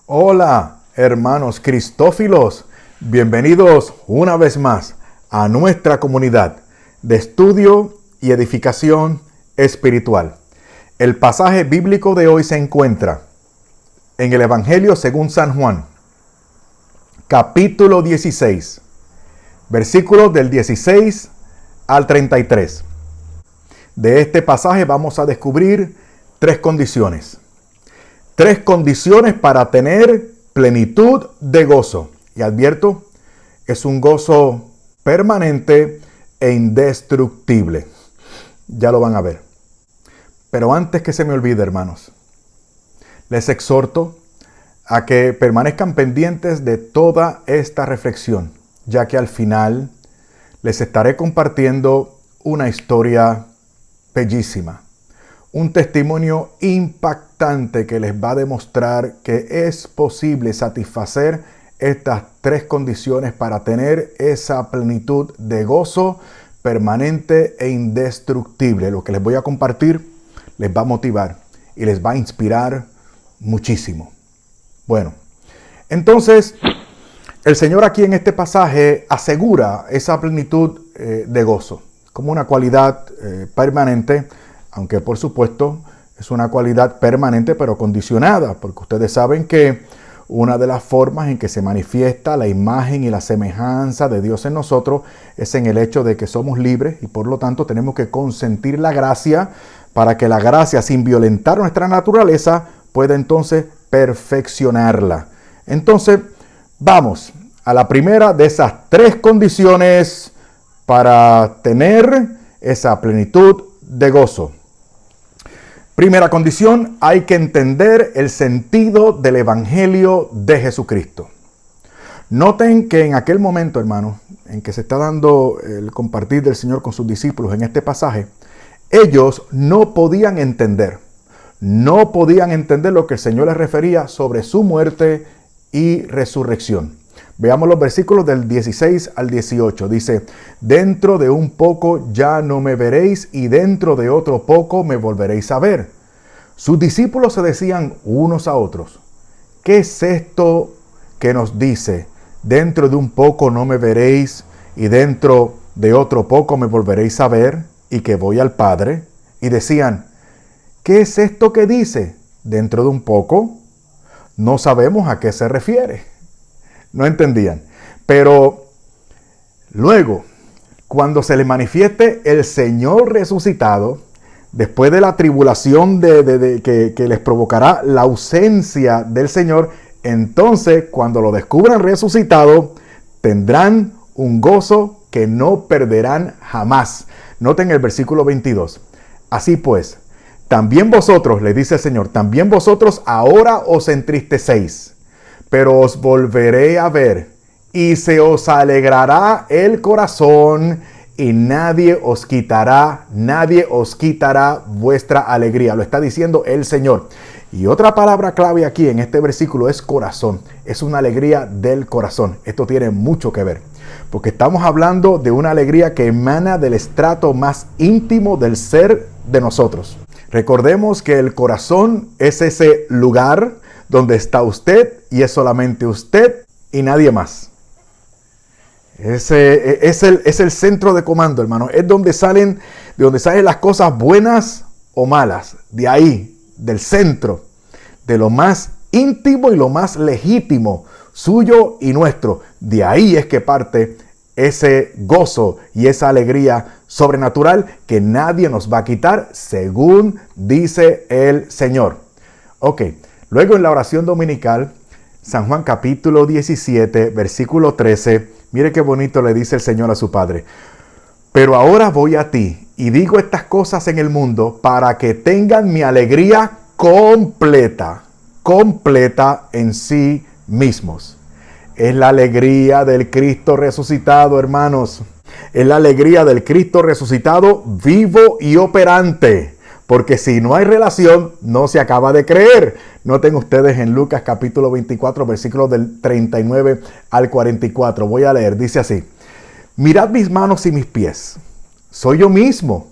Hola, hermanos cristófilos. Bienvenidos una vez más a nuestra comunidad de estudio y edificación espiritual. El pasaje bíblico de hoy se encuentra en el Evangelio según San Juan, capítulo 16, versículos del 16 al 33. De este pasaje vamos a descubrir tres condiciones. Tres condiciones para tener plenitud de gozo. Y advierto, es un gozo permanente e indestructible. Ya lo van a ver. Pero antes que se me olvide, hermanos, les exhorto a que permanezcan pendientes de toda esta reflexión, ya que al final les estaré compartiendo una historia bellísima. Un testimonio impactante que les va a demostrar que es posible satisfacer estas tres condiciones para tener esa plenitud de gozo permanente e indestructible. Lo que les voy a compartir les va a motivar y les va a inspirar muchísimo. Bueno, entonces el Señor aquí en este pasaje asegura esa plenitud de gozo como una cualidad permanente, aunque por supuesto es una cualidad permanente pero condicionada, porque ustedes saben que una de las formas en que se manifiesta la imagen y la semejanza de Dios en nosotros es en el hecho de que somos libres y por lo tanto tenemos que consentir la gracia para que la gracia, sin violentar nuestra naturaleza, pueda entonces perfeccionarla. Entonces, vamos a la primera de esas tres condiciones para tener esa plenitud de gozo. Primera condición, hay que entender el sentido del Evangelio de Jesucristo. Noten que en aquel momento, hermanos, en que se está dando el compartir del Señor con sus discípulos en este pasaje, ellos no podían entender lo que el Señor les refería sobre su muerte y resurrección. Veamos los versículos del 16 al 18. Dice, dentro de un poco ya no me veréis y dentro de otro poco me volveréis a ver. Sus discípulos se decían unos a otros, ¿qué es esto que nos dice? Dentro de un poco no me veréis y dentro de otro poco me volveréis a ver y que voy al Padre. Y decían, ¿qué es esto que dice? Dentro de un poco. No sabemos a qué se refiere. No entendían. Pero luego, cuando se le manifieste el Señor resucitado, después de la tribulación que les provocará la ausencia del Señor, entonces cuando lo descubran resucitado, tendrán un gozo que no perderán jamás. Noten el versículo 22. Así pues, también vosotros, le dice el Señor, también vosotros ahora os entristecéis, pero os volveré a ver y se os alegrará el corazón y nadie os quitará vuestra alegría. Lo está diciendo el Señor. Y otra palabra clave aquí en este versículo es corazón. Es una alegría del corazón. Esto tiene mucho que ver, porque estamos hablando de una alegría que emana del estrato más íntimo del ser de nosotros. Recordemos que el corazón es ese lugar donde está usted y es solamente usted y nadie más. Es el centro de comando, hermano. Es de donde salen las cosas buenas o malas. De ahí, del centro, de lo más íntimo y lo más legítimo, suyo y nuestro. De ahí es que parte ese gozo y esa alegría sobrenatural que nadie nos va a quitar, según dice el Señor. Ok. Luego en la oración dominical, San Juan capítulo 17, versículo 13, mire qué bonito le dice el Señor a su Padre. Pero ahora voy a ti y digo estas cosas en el mundo para que tengan mi alegría completa en sí mismos. Es la alegría del Cristo resucitado, hermanos. Es la alegría del Cristo resucitado vivo y operante. Porque si no hay relación, no se acaba de creer. Noten ustedes en Lucas capítulo 24, versículos del 39 al 44. Voy a leer, dice así. Mirad mis manos y mis pies. Soy yo mismo.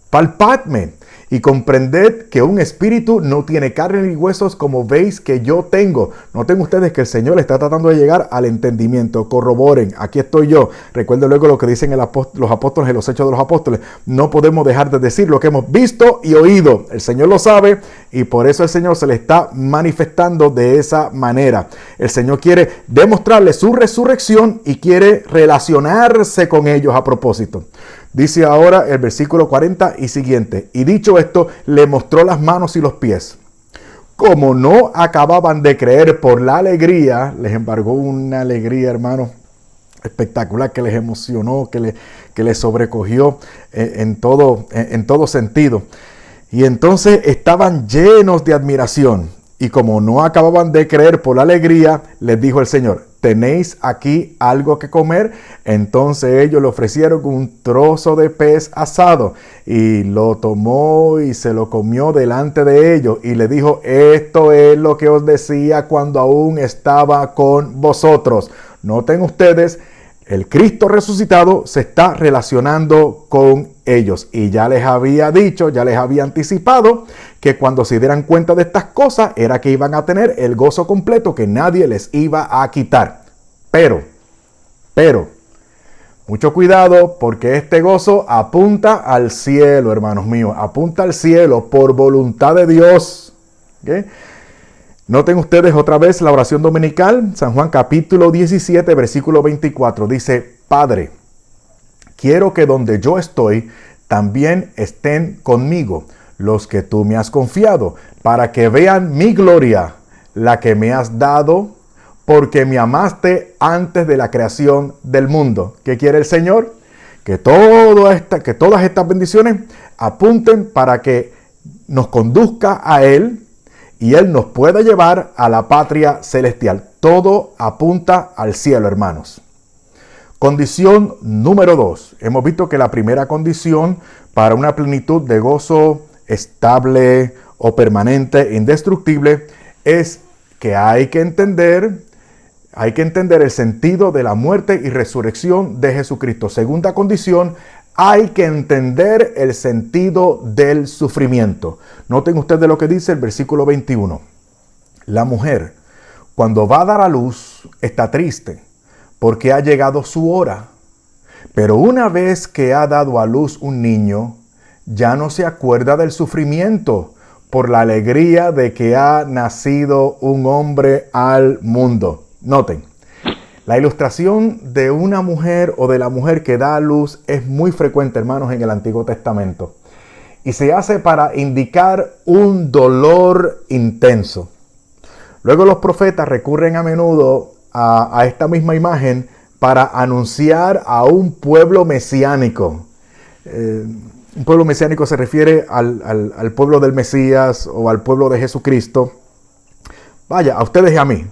Palpadme y comprended que un espíritu no tiene carne ni huesos como veis que yo tengo. Noten ustedes que el Señor está tratando de llegar al entendimiento. Corroboren, aquí estoy yo. Recuerden luego lo que dicen los apóstoles en los Hechos de los Apóstoles. No podemos dejar de decir lo que hemos visto y oído. El Señor lo sabe y por eso el Señor se le está manifestando de esa manera. El Señor quiere demostrarle su resurrección y quiere relacionarse con ellos a propósito. Dice ahora el versículo 40 y siguiente. Y dicho esto, le mostró las manos y los pies. Como no acababan de creer por la alegría, les embargó una alegría, hermanos, espectacular, que les emocionó, que les sobrecogió en todo sentido. Y entonces estaban llenos de admiración. Y como no acababan de creer por la alegría, les dijo el Señor: ¿tenéis aquí algo que comer? Entonces ellos le ofrecieron un trozo de pez asado y lo tomó y se lo comió delante de ellos y le dijo: esto es lo que os decía cuando aún estaba con vosotros. Noten ustedes, el Cristo resucitado se está relacionando con ellos y ya les había dicho, ya les había anticipado que cuando se dieran cuenta de estas cosas era que iban a tener el gozo completo que nadie les iba a quitar. Pero, mucho cuidado, porque este gozo apunta al cielo, hermanos míos, apunta al cielo por voluntad de Dios. ¿Okay? Noten ustedes otra vez la oración dominical, San Juan capítulo 17, versículo 24, dice: Padre, quiero que donde yo estoy, también estén conmigo los que tú me has confiado, para que vean mi gloria, la que me has dado, porque me amaste antes de la creación del mundo. ¿Qué quiere el Señor? Que todas estas bendiciones apunten para que nos conduzca a Él y Él nos pueda llevar a la patria celestial. Todo apunta al cielo, hermanos. Condición número 2. Hemos visto que la primera condición para una plenitud de gozo estable o permanente, indestructible, es que hay que entender el sentido de la muerte y resurrección de Jesucristo. Segunda condición, hay que entender el sentido del sufrimiento. Noten ustedes lo que dice el versículo 21. La mujer, cuando va a dar a luz, está triste, porque ha llegado su hora. Pero una vez que ha dado a luz un niño, ya no se acuerda del sufrimiento, por la alegría de que ha nacido un hombre al mundo. Noten, la ilustración de una mujer o de la mujer que da a luz es muy frecuente, hermanos, en el Antiguo Testamento. Y se hace para indicar un dolor intenso. Luego los profetas recurren a menudo a esta misma imagen para anunciar a un pueblo mesiánico. Un pueblo mesiánico se refiere al pueblo del Mesías o al pueblo de Jesucristo. Vaya, a ustedes y a mí.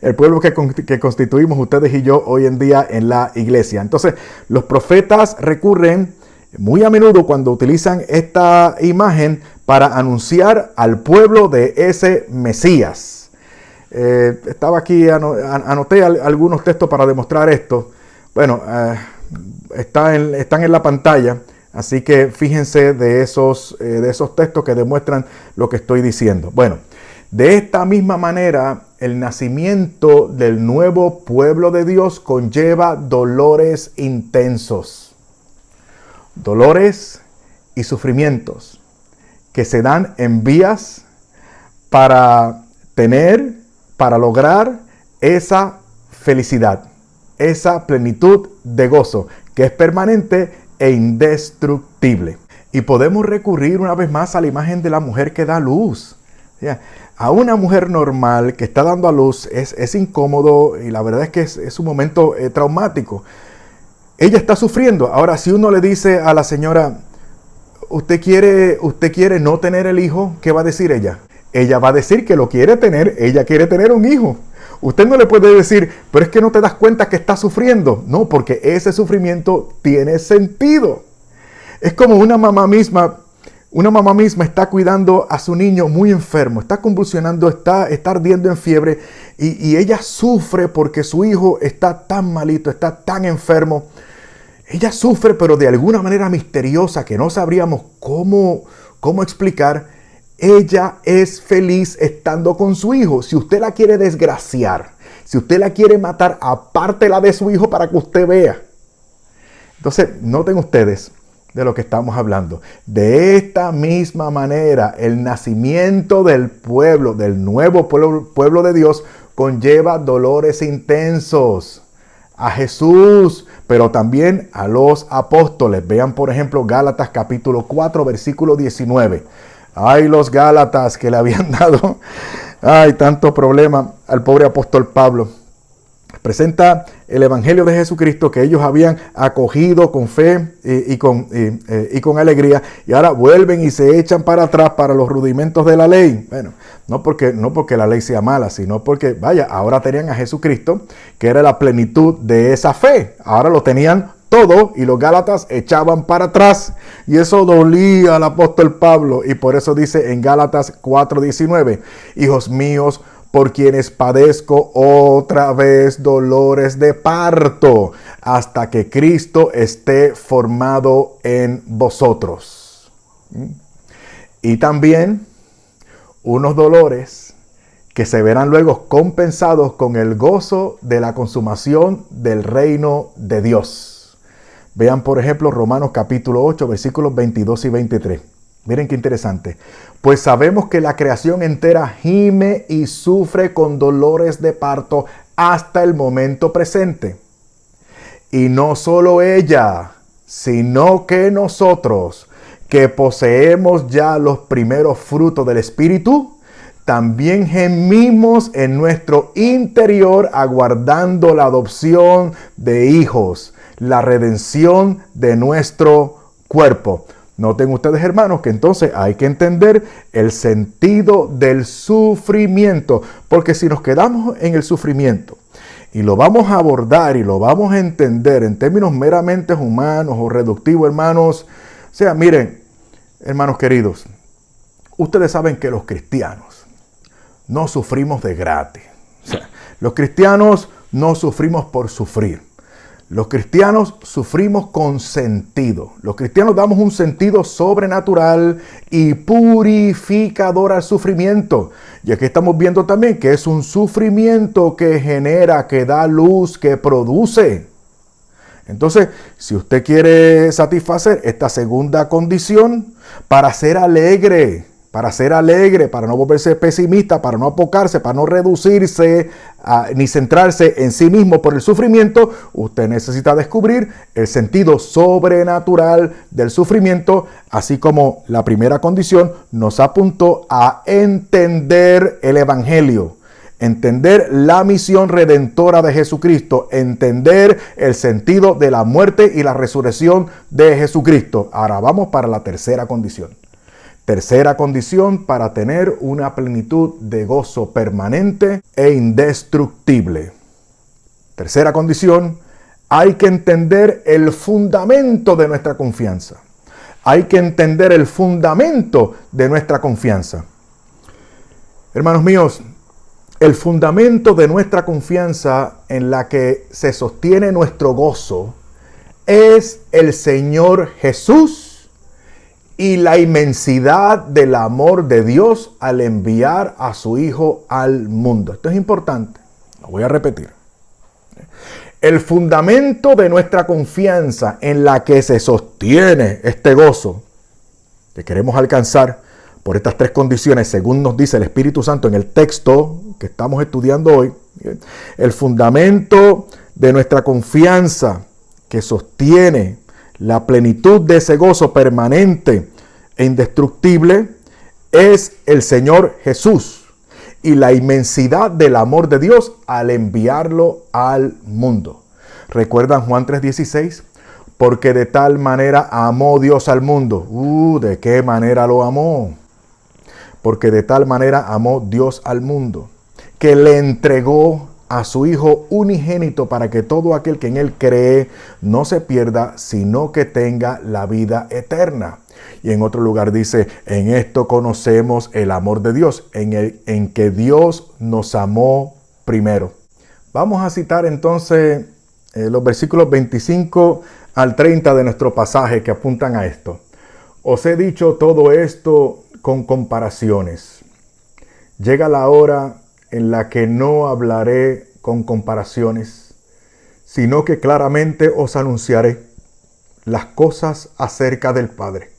El pueblo que constituimos ustedes y yo hoy en día en la iglesia. Entonces, los profetas recurren muy a menudo cuando utilizan esta imagen para anunciar al pueblo de ese Mesías. Estaba aquí, anoté algunos textos para demostrar esto. Bueno, están en la pantalla. Así que fíjense de esos textos que demuestran lo que estoy diciendo. Bueno, de esta misma manera, el nacimiento del nuevo pueblo de Dios conlleva dolores intensos. Dolores y sufrimientos que se dan en vías para lograr esa felicidad, esa plenitud de gozo que es permanente e indestructible. Y podemos recurrir una vez más a la imagen de la mujer que da luz. A una mujer normal que está dando a luz es incómodo y la verdad es que es un momento traumático. Ella está sufriendo. Ahora, si uno le dice a la señora: ¿Usted quiere no tener el hijo? ¿Qué va a decir ella? Ella va a decir que lo quiere tener. Ella quiere tener un hijo. Usted no le puede decir: pero es que no te das cuenta que está sufriendo. No, porque ese sufrimiento tiene sentido. Es como una mamá misma está cuidando a su niño muy enfermo, está convulsionando, está ardiendo en fiebre y ella sufre porque su hijo está tan malito, está tan enfermo. Ella sufre, pero de alguna manera misteriosa que no sabríamos cómo ¿Cómo explicar? Ella es feliz estando con su hijo. Si usted la quiere desgraciar, si usted la quiere matar, apártela de su hijo para que usted vea. Entonces, noten ustedes de lo que estamos hablando. De esta misma manera, el nacimiento del pueblo, del nuevo pueblo de Dios, conlleva dolores intensos a Jesús, pero también a los apóstoles. Vean, por ejemplo, Gálatas capítulo 4, versículo 19. Ay, los Gálatas que le habían dado, tanto problema al pobre apóstol Pablo. Presenta el Evangelio de Jesucristo que ellos habían acogido con fe y con alegría, y ahora vuelven y se echan para atrás para los rudimentos de la ley. Bueno, no porque la ley sea mala, sino porque, ahora tenían a Jesucristo, que era la plenitud de esa fe. Ahora lo tenían todo y los Gálatas echaban para atrás, y eso dolía al apóstol Pablo, y por eso dice en Gálatas 4:19, hijos míos, por quienes padezco otra vez dolores de parto, hasta que Cristo esté formado en vosotros. Y también unos dolores que se verán luego compensados con el gozo de la consumación del reino de Dios. Vean, por ejemplo, Romanos capítulo 8, versículos 22 y 23. Miren qué interesante. Pues sabemos que la creación entera gime y sufre con dolores de parto hasta el momento presente. Y no solo ella, sino que nosotros, que poseemos ya los primeros frutos del Espíritu, también gemimos en nuestro interior aguardando la adopción de hijos, la redención de nuestro cuerpo. Noten ustedes, hermanos, que entonces hay que entender el sentido del sufrimiento, porque si nos quedamos en el sufrimiento y lo vamos a abordar y lo vamos a entender en términos meramente humanos o reductivos, hermanos, miren, hermanos queridos, ustedes saben que los cristianos no sufrimos de gratis. Los cristianos no sufrimos por sufrir. Los cristianos sufrimos con sentido. Los cristianos damos un sentido sobrenatural y purificador al sufrimiento. Y aquí estamos viendo también que es un sufrimiento que genera, que da luz, que produce. Entonces, si usted quiere satisfacer esta segunda condición, para ser alegre, para no volverse pesimista, para no apocarse, para no reducirse ni centrarse en sí mismo por el sufrimiento, usted necesita descubrir el sentido sobrenatural del sufrimiento, así como la primera condición nos apuntó a entender el Evangelio, entender la misión redentora de Jesucristo, entender el sentido de la muerte y la resurrección de Jesucristo. Ahora vamos para la tercera condición. Tercera condición para tener una plenitud de gozo permanente e indestructible. Tercera condición, hay que entender el fundamento de nuestra confianza. Hay que entender el fundamento de nuestra confianza. Hermanos míos, el fundamento de nuestra confianza en la que se sostiene nuestro gozo es el Señor Jesús y la inmensidad del amor de Dios al enviar a su Hijo al mundo. Esto es importante, lo voy a repetir. El fundamento de nuestra confianza en la que se sostiene este gozo que queremos alcanzar por estas tres condiciones, según nos dice el Espíritu Santo en el texto que estamos estudiando hoy, el fundamento de nuestra confianza que sostiene la plenitud de ese gozo permanente e indestructible es el Señor Jesús y la inmensidad del amor de Dios al enviarlo al mundo. ¿Recuerdan Juan 3:16? Porque de tal manera amó Dios al mundo. ¿De qué manera lo amó? Porque de tal manera amó Dios al mundo, que le entregó a su Hijo unigénito para que todo aquel que en Él cree no se pierda, sino que tenga la vida eterna. Y en otro lugar dice, en esto conocemos el amor de Dios, en que Dios nos amó primero. Vamos a citar entonces los versículos 25 al 30 de nuestro pasaje que apuntan a esto. Os he dicho todo esto con comparaciones. Llega la hora en la que no hablaré con comparaciones, sino que claramente os anunciaré las cosas acerca del Padre,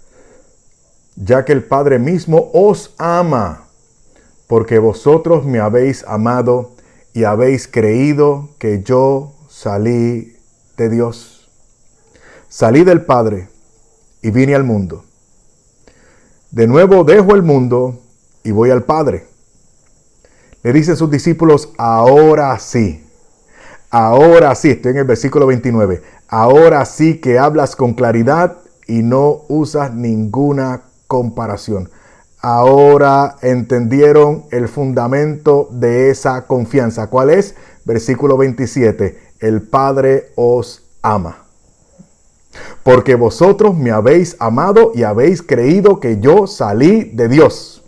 ya que el Padre mismo os ama, porque vosotros me habéis amado y habéis creído que yo salí de Dios. Salí del Padre y vine al mundo. De nuevo dejo el mundo y voy al Padre. Le dice a sus discípulos, ahora sí, estoy en el versículo 29, ahora sí que hablas con claridad y no usas ninguna comparación. Ahora entendieron el fundamento de esa confianza. ¿Cuál es? Versículo 27, el Padre os ama. Porque vosotros me habéis amado y habéis creído que yo salí de Dios.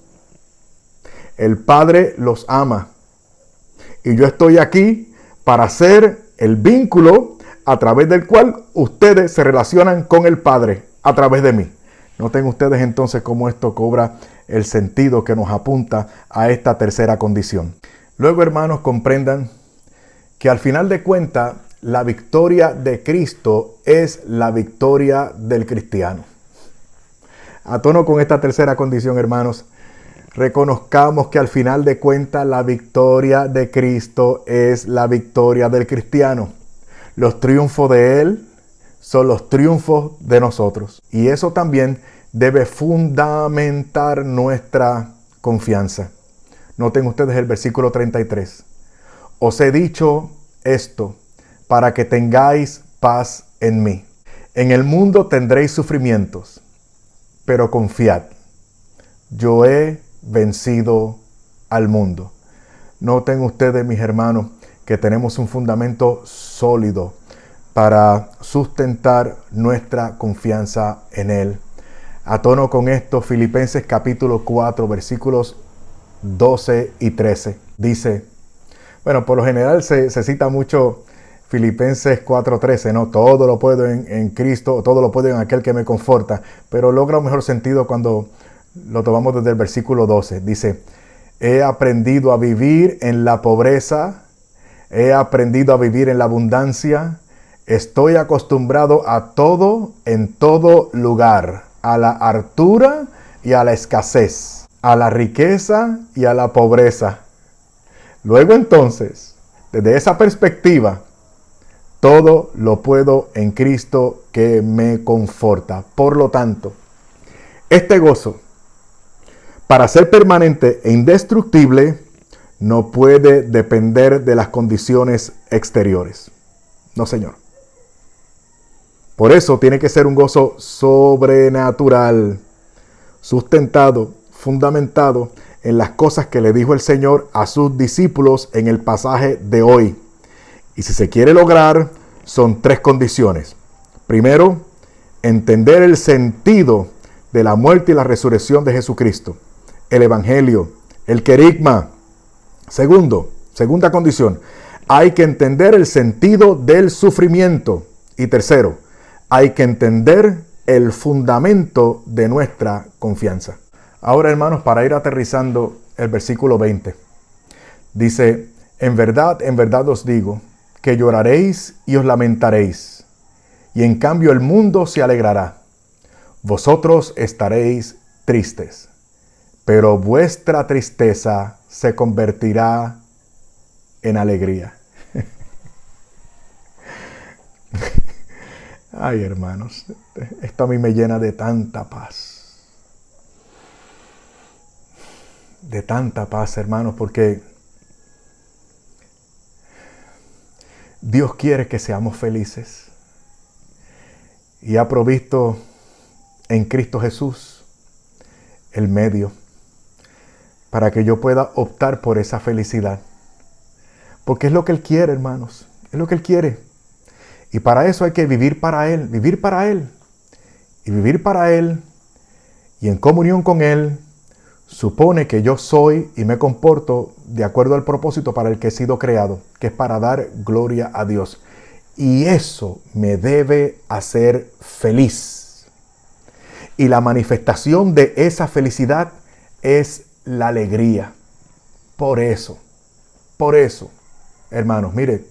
El Padre los ama. Y yo estoy aquí para ser el vínculo a través del cual ustedes se relacionan con el Padre, a través de mí. Noten ustedes entonces cómo esto cobra el sentido que nos apunta a esta tercera condición. Luego, hermanos, comprendan que al final de cuentas, la victoria de Cristo es la victoria del cristiano. A tono con esta tercera condición, hermanos, reconozcamos que al final de cuentas la victoria de Cristo es la victoria del cristiano. Los triunfos de Él son los triunfos de nosotros. Y eso también debe fundamentar nuestra confianza. Noten ustedes el versículo 33. Os he dicho esto para que tengáis paz en mí. En el mundo tendréis sufrimientos, pero confiad, yo he vencido al mundo. Noten ustedes, mis hermanos, que tenemos un fundamento sólido para sustentar nuestra confianza en Él. A tono con esto, Filipenses capítulo 4, versículos 12 y 13. Dice, bueno, por lo general se cita mucho Filipenses 4:13, ¿no? Todo lo puedo en Cristo, todo lo puedo en aquel que me conforta, pero logra un mejor sentido cuando lo tomamos desde el versículo 12. Dice, he aprendido a vivir en la pobreza, he aprendido a vivir en la abundancia, estoy acostumbrado a todo en todo lugar, a la hartura y a la escasez, a la riqueza y a la pobreza. Luego entonces, desde esa perspectiva, todo lo puedo en Cristo que me conforta. Por lo tanto, este gozo, para ser permanente e indestructible, no puede depender de las condiciones exteriores. No, Señor. Por eso tiene que ser un gozo sobrenatural, sustentado, fundamentado en las cosas que le dijo el Señor a sus discípulos en el pasaje de hoy. Y si se quiere lograr, son tres condiciones. Primero, entender el sentido de la muerte y la resurrección de Jesucristo, el Evangelio, el querigma. Segunda condición, hay que entender el sentido del sufrimiento. Y tercero, hay que entender el fundamento de nuestra confianza. Ahora, hermanos, para ir aterrizando el versículo 20, dice, en verdad os digo, que lloraréis y os lamentaréis, y en cambio el mundo se alegrará. Vosotros estaréis tristes, pero vuestra tristeza se convertirá en alegría. Ay, hermanos, esto a mí me llena de tanta paz. De tanta paz, hermanos, porque Dios quiere que seamos felices y ha provisto en Cristo Jesús el medio para que yo pueda optar por esa felicidad. Porque es lo que Él quiere, hermanos, es lo que Él quiere. Y para eso hay que vivir para Él, vivir para Él. Y vivir para Él y en comunión con Él supone que yo soy y me comporto de acuerdo al propósito para el que he sido creado, que es para dar gloria a Dios. Y eso me debe hacer feliz. Y la manifestación de esa felicidad es la alegría. Por eso, hermanos, mire,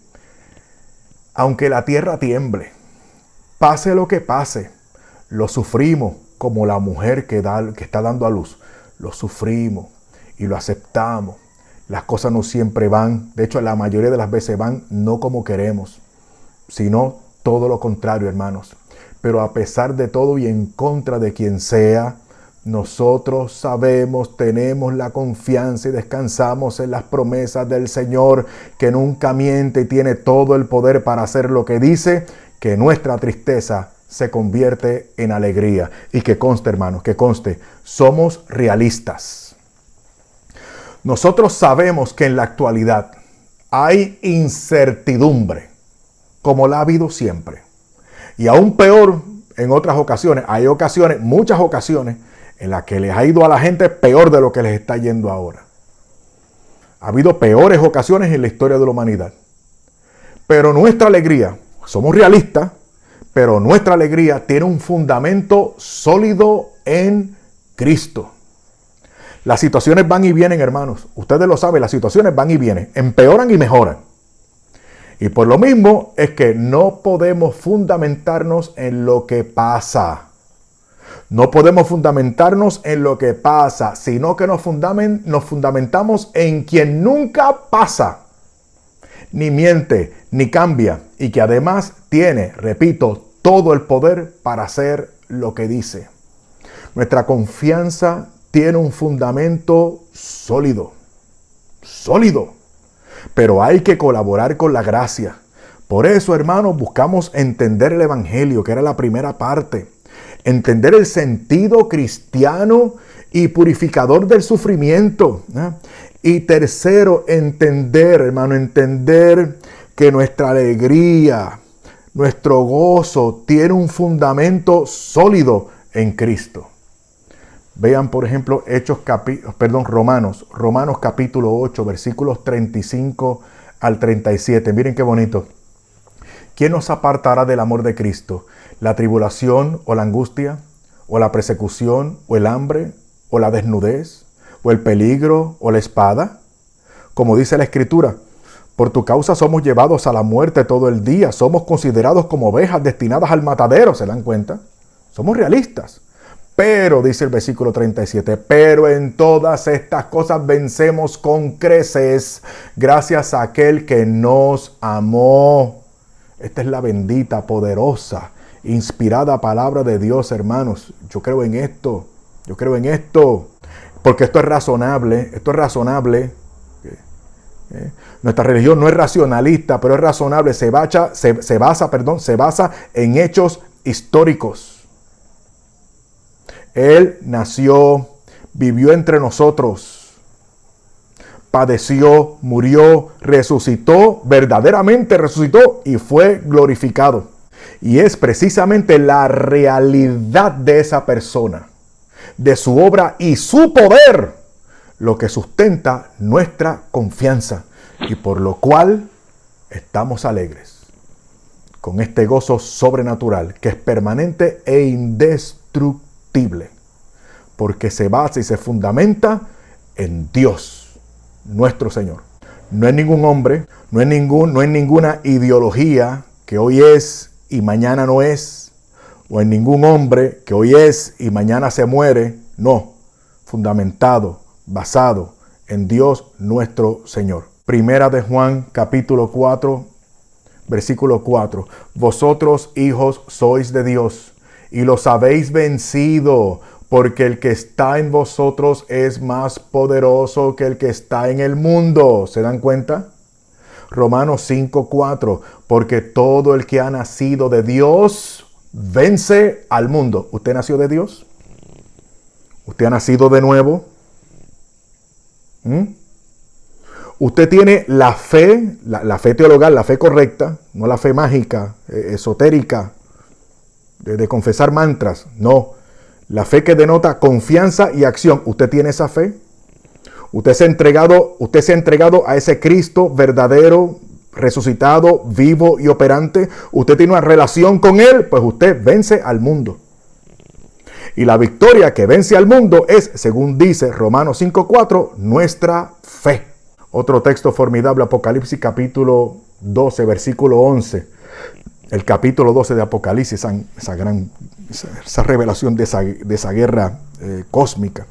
aunque la tierra tiemble, pase lo que pase, lo sufrimos como la mujer que está dando a luz. Lo sufrimos y lo aceptamos. Las cosas no siempre van, de hecho la mayoría de las veces van no como queremos, sino todo lo contrario, hermanos. Pero a pesar de todo y en contra de quien sea, nosotros sabemos, tenemos la confianza y descansamos en las promesas del Señor, que nunca miente y tiene todo el poder para hacer lo que dice, que nuestra tristeza se convierte en alegría. Y que conste, hermanos, que conste, somos realistas. Nosotros sabemos que en la actualidad hay incertidumbre, como la ha habido siempre. Y aún peor en otras ocasiones, hay ocasiones, muchas ocasiones, en las que les ha ido a la gente peor de lo que les está yendo ahora. Ha habido peores ocasiones en la historia de la humanidad. Pero nuestra alegría, somos realistas, pero nuestra alegría tiene un fundamento sólido en Cristo. Las situaciones van y vienen, hermanos. Ustedes lo saben, las situaciones van y vienen, empeoran y mejoran. Y por lo mismo es que no podemos fundamentarnos en lo que pasa. No podemos fundamentarnos en lo que pasa, sino que nos fundamentamos en quien nunca pasa, ni miente, ni cambia, y que además tiene, repito, todo el poder para hacer lo que dice. Nuestra confianza tiene un fundamento sólido, pero hay que colaborar con la gracia. Por eso, hermanos, buscamos entender el Evangelio, que era la primera parte. Entender el sentido cristiano y purificador del sufrimiento. Y tercero, entender que nuestra alegría, nuestro gozo tiene un fundamento sólido en Cristo. Vean, por ejemplo, Romanos capítulo 8, versículos 35 al 37. Miren qué bonito. ¿Quién nos apartará del amor de Cristo? ¿La tribulación o la angustia? ¿O la persecución? ¿O el hambre? ¿O la desnudez? ¿O el peligro? ¿O la espada? Como dice la Escritura, por tu causa somos llevados a la muerte todo el día. Somos considerados como ovejas destinadas al matadero. ¿Se dan cuenta? Somos realistas. Pero, dice el versículo 37, pero en todas estas cosas vencemos con creces gracias a aquel que nos amó. Esta es la bendita, poderosa, inspirada palabra de Dios, hermanos. Yo creo en esto. Porque esto es razonable. Nuestra religión no es racionalista, pero es razonable. Se basa en hechos históricos. Él nació, vivió entre nosotros, padeció, murió, resucitó, verdaderamente resucitó y fue glorificado. Y es precisamente la realidad de esa persona, de su obra y su poder, lo que sustenta nuestra confianza y por lo cual estamos alegres, con este gozo sobrenatural que es permanente e indestructible. Porque se basa y se fundamenta en Dios, nuestro Señor. No es ningún hombre, no es ninguna ideología que hoy es y mañana no es, o en ningún hombre que hoy es y mañana se muere. No, fundamentado, basado en Dios nuestro Señor. Primera de Juan, capítulo 4, versículo 4. Vosotros, hijos, sois de Dios y los habéis vencido, porque el que está en vosotros es más poderoso que el que está en el mundo. ¿Se dan cuenta? Romanos 5:4, porque todo el que ha nacido de Dios vence al mundo. ¿Usted nació de Dios? ¿Usted ha nacido de nuevo? Usted tiene la fe, la fe teologal, la fe correcta, no la fe mágica, esotérica, de confesar mantras. No, la fe que denota confianza y acción. ¿Usted tiene esa fe? ¿Usted se ha entregado a ese Cristo verdadero, resucitado, vivo y operante? ¿Usted tiene una relación con Él? Pues usted vence al mundo. Y la victoria que vence al mundo es, según dice Romanos 5:4, nuestra fe. Otro texto formidable, Apocalipsis capítulo 12, versículo 11. El capítulo 12 de Apocalipsis, esa revelación de esa guerra cósmica,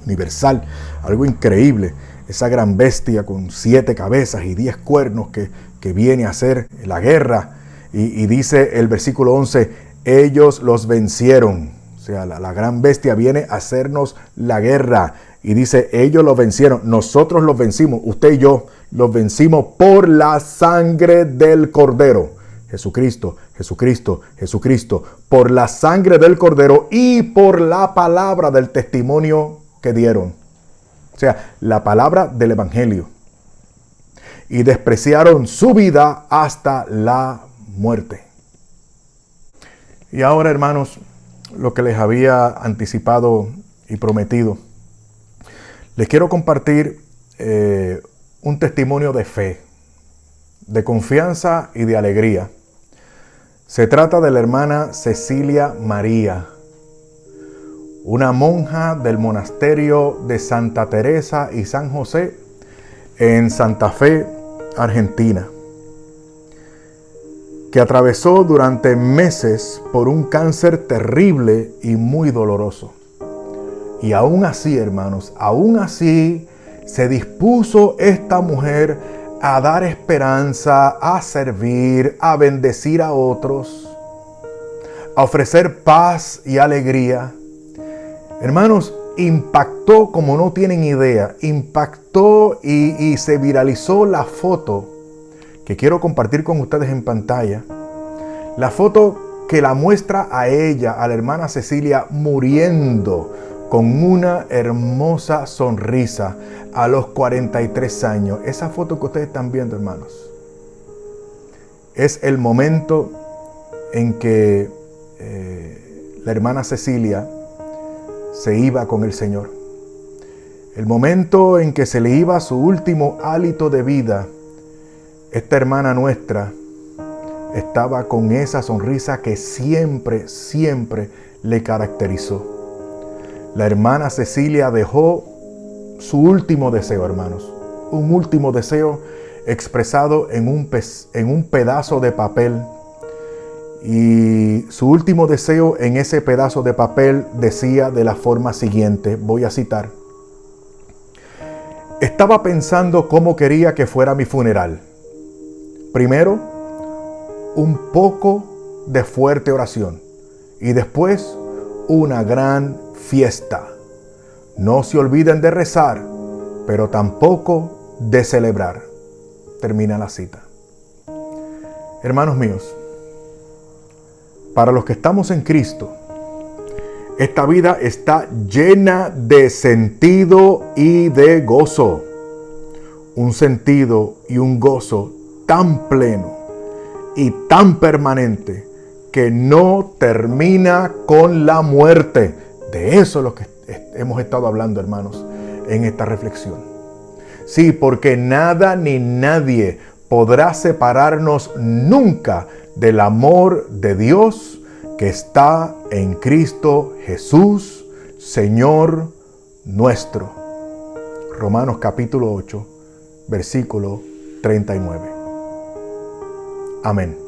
universal, algo increíble. Esa gran bestia con 7 cabezas y 10 cuernos que viene a hacer la guerra. Y dice el versículo 11, ellos los vencieron. O sea, la gran bestia viene a hacernos la guerra. Y dice, ellos los vencieron. Nosotros los vencimos. Usted y yo los vencimos por la sangre del Cordero. Jesucristo, Jesucristo, Jesucristo. Por la sangre del Cordero y por la palabra del testimonio que dieron. O sea, la palabra del Evangelio. Y despreciaron su vida hasta la muerte. Y ahora, hermanos, lo que les había anticipado y prometido. Les quiero compartir un testimonio de fe, de confianza y de alegría. Se trata de la hermana Cecilia María, una monja del monasterio de Santa Teresa y San José en Santa Fe, Argentina, que atravesó durante meses por un cáncer terrible y muy doloroso. Y aún así, hermanos, aún así se dispuso esta mujer a dar esperanza, a servir, a bendecir a otros, a ofrecer paz y alegría. Hermanos, impactó como no tienen idea, impactó y se viralizó la foto que quiero compartir con ustedes en pantalla. La foto que la muestra a ella, a la hermana Cecilia, muriendo con una hermosa sonrisa a los 43 años. Esa foto que ustedes están viendo, hermanos, es el momento en que la hermana Cecilia se iba con el Señor. El momento en que se le iba su último hálito de vida. Esta hermana nuestra estaba con esa sonrisa que siempre, siempre le caracterizó. La hermana Cecilia dejó su último deseo, hermanos. Un último deseo expresado en un pedazo de papel. Y su último deseo en ese pedazo de papel decía de la forma siguiente, voy a citar. Estaba pensando cómo quería que fuera mi funeral. Primero, un poco de fuerte oración y después una gran fiesta. No se olviden de rezar, pero tampoco de celebrar. Termina la cita. Hermanos míos, para los que estamos en Cristo, esta vida está llena de sentido y de gozo. Un sentido y un gozo tan pleno y tan permanente que no termina con la muerte. De eso es lo que hemos estado hablando, hermanos, en esta reflexión. Sí, porque nada ni nadie podrá separarnos nunca del amor de Dios que está en Cristo Jesús, Señor nuestro. Romanos capítulo 8, versículo 39. Amén.